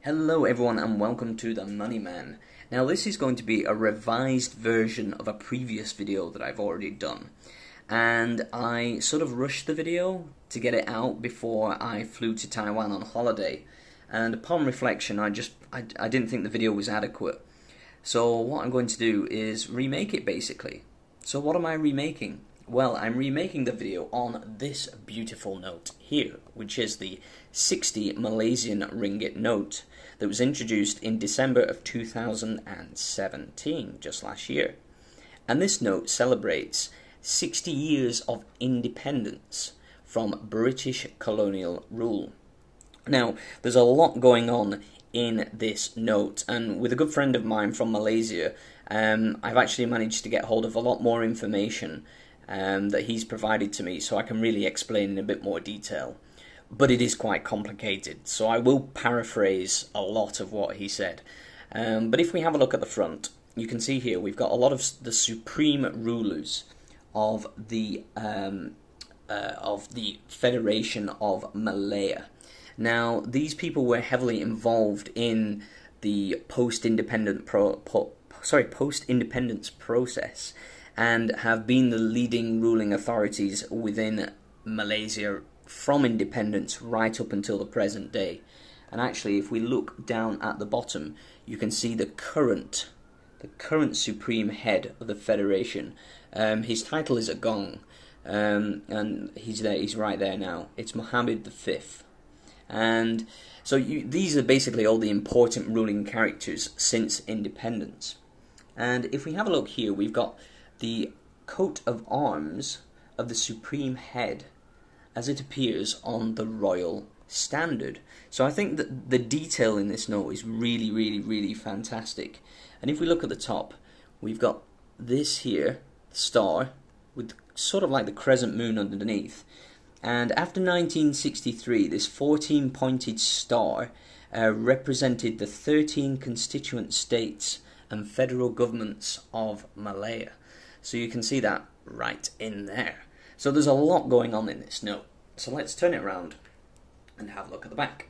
Hello everyone and welcome to the Money Man. Now this is going to be a revised version of a previous video that I've already done. And I sort of rushed the video to get it out before I flew to Taiwan on holiday. And upon reflection I didn't think the video was adequate. So what I'm going to do is remake it basically. So what am I remaking? Well, I'm remaking the video on this beautiful note here, which is the 60 Malaysian ringgit note that was introduced in December of 2017, just last year. And this note celebrates 60 years of independence from British colonial rule. Now, there's a lot going on in this note, and with a good friend of mine from Malaysia, I've actually managed to get hold of a lot more information that he's provided to me, so I can really explain in a bit more detail. But it is quite complicated, so I will paraphrase a lot of what he said. But if we have a look at the front, you can see here we've got a lot of the supreme rulers of the Federation of Malaya. Now, these people were heavily involved in the post-independence process, and have been the leading ruling authorities within Malaysia from independence right up until the present day. And actually, if we look down at the bottom, you can see the current supreme head of the federation. His title is Agong, and he's there. He's right there now. It's Mohammed V. And so these are basically all the important ruling characters since independence. And if we have a look here, we've got the coat of arms of the supreme head as it appears on the royal standard. So I think that the detail in this note is really fantastic. And if we look at the top, we've got this here star with sort of like the crescent moon underneath. And after 1963, this 14-pointed star represented the 13 constituent states and federal governments of Malaya. So you can see that right in there. So there's a lot going on in this note. So let's turn it around and have a look at the back.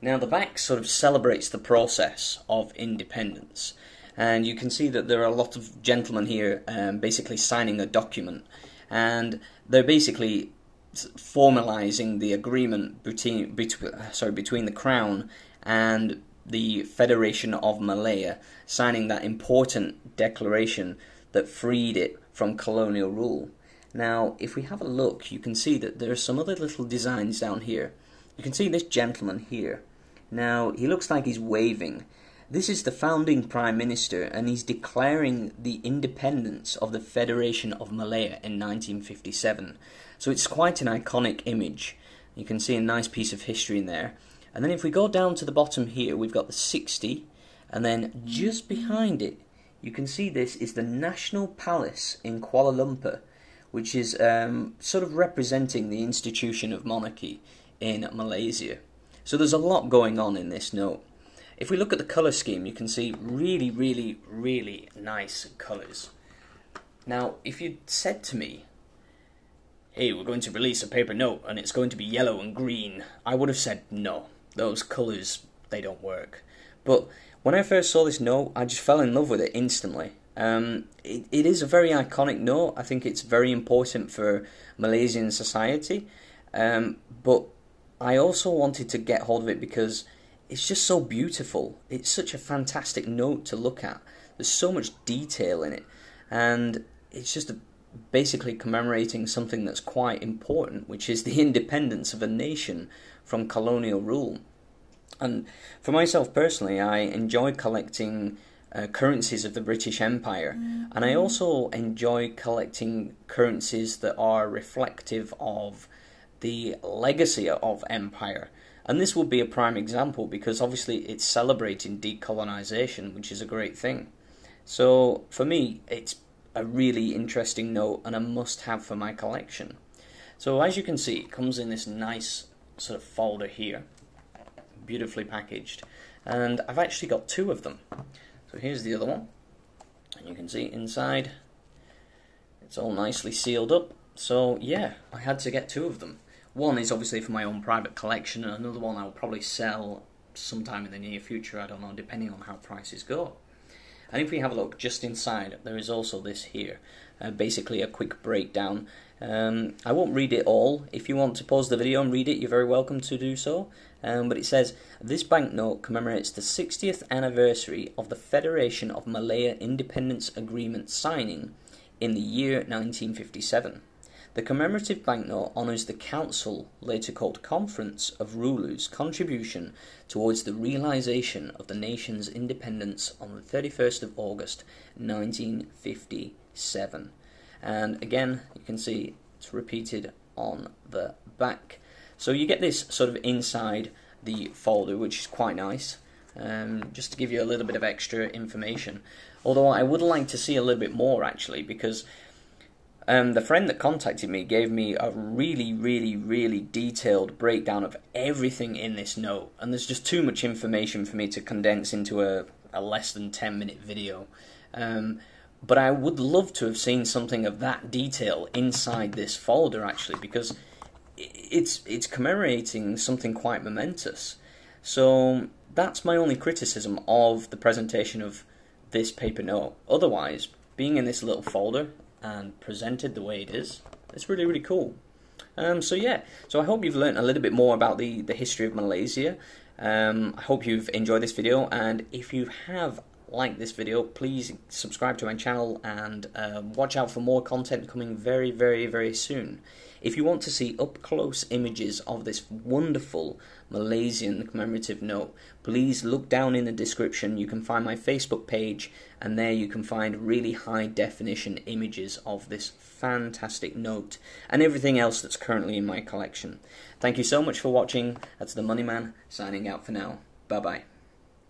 Now the back sort of celebrates the process of independence. And you can see that there are a lot of gentlemen here basically signing a document. And they're basically formalizing the agreement between the Crown and the Federation of Malaya, signing that important declaration that freed it from colonial rule. Now, if we have a look, you can see that there are some other little designs down here. You can see this gentleman here. Now, he looks like he's waving. This is the founding Prime Minister, and he's declaring the independence of the Federation of Malaya in 1957. So it's quite an iconic image. You can see a nice piece of history in there. And then if we go down to the bottom here, we've got the 60, and then just behind it, you can see this is the National Palace in Kuala Lumpur, which is sort of representing the institution of monarchy in Malaysia. So there's a lot going on in this note. If we look at the colour scheme, you can see really nice colours. Now, if you'd said to me, hey, we're going to release a paper note and it's going to be yellow and green, I would have said no. Those colours, they don't work. But when I first saw this note, I just fell in love with it instantly. It is a very iconic note. I think it's very important for Malaysian society. But I also wanted to get hold of it because it's just so beautiful. It's such a fantastic note to look at. There's so much detail in it. And it's just basically commemorating something that's quite important, which is the independence of a nation from colonial rule. And for myself personally, I enjoy collecting currencies of the British Empire, and I also enjoy collecting currencies that are reflective of the legacy of empire. And this would be a prime example because obviously it's celebrating decolonisation, which is a great thing. So for me, it's a really interesting note and a must-have for my collection. So as you can see, it comes in this nice sort of folder here, beautifully packaged, and I've actually got two of them. So here's the other one, and you can see inside it's all nicely sealed up. So yeah, I had to get two of them. One is obviously for my own private collection, and another one I'll probably sell sometime in the near future, I don't know, depending on how prices go. And if we have a look just inside, there is also this here, basically a quick breakdown. I won't read it all. If you want to pause the video and read it, you're very welcome to do so. But it says, this banknote commemorates the 60th anniversary of the Federation of Malaya Independence Agreement signing in the year 1957. The commemorative banknote honours the Council, later called Conference of Rulers' contribution towards the realisation of the nation's independence on the 31st of August 1957. And again, you can see it's repeated on the back. So you get this sort of inside the folder, which is quite nice, just to give you a little bit of extra information. Although I would like to see a little bit more, actually, because the friend that contacted me gave me a really detailed breakdown of everything in this note, and there's just too much information for me to condense into a less than 10-minute video. But I would love to have seen something of that detail inside this folder, actually, because it's commemorating something quite momentous. So that's my only criticism of the presentation of this paper note. Otherwise, being in this little folder and presented the way it is, it's really cool. So yeah, so I hope you've learned a little bit more about the history of Malaysia. I hope you've enjoyed this video, and if you have liked this video, please subscribe to my channel and watch out for more content coming very soon. If you want to see up-close images of this wonderful Malaysian commemorative note, please look down in the description. You can find my Facebook page, and there you can find really high-definition images of this fantastic note and everything else that's currently in my collection. Thank you so much for watching. That's the Money Man signing out for now. Bye-bye.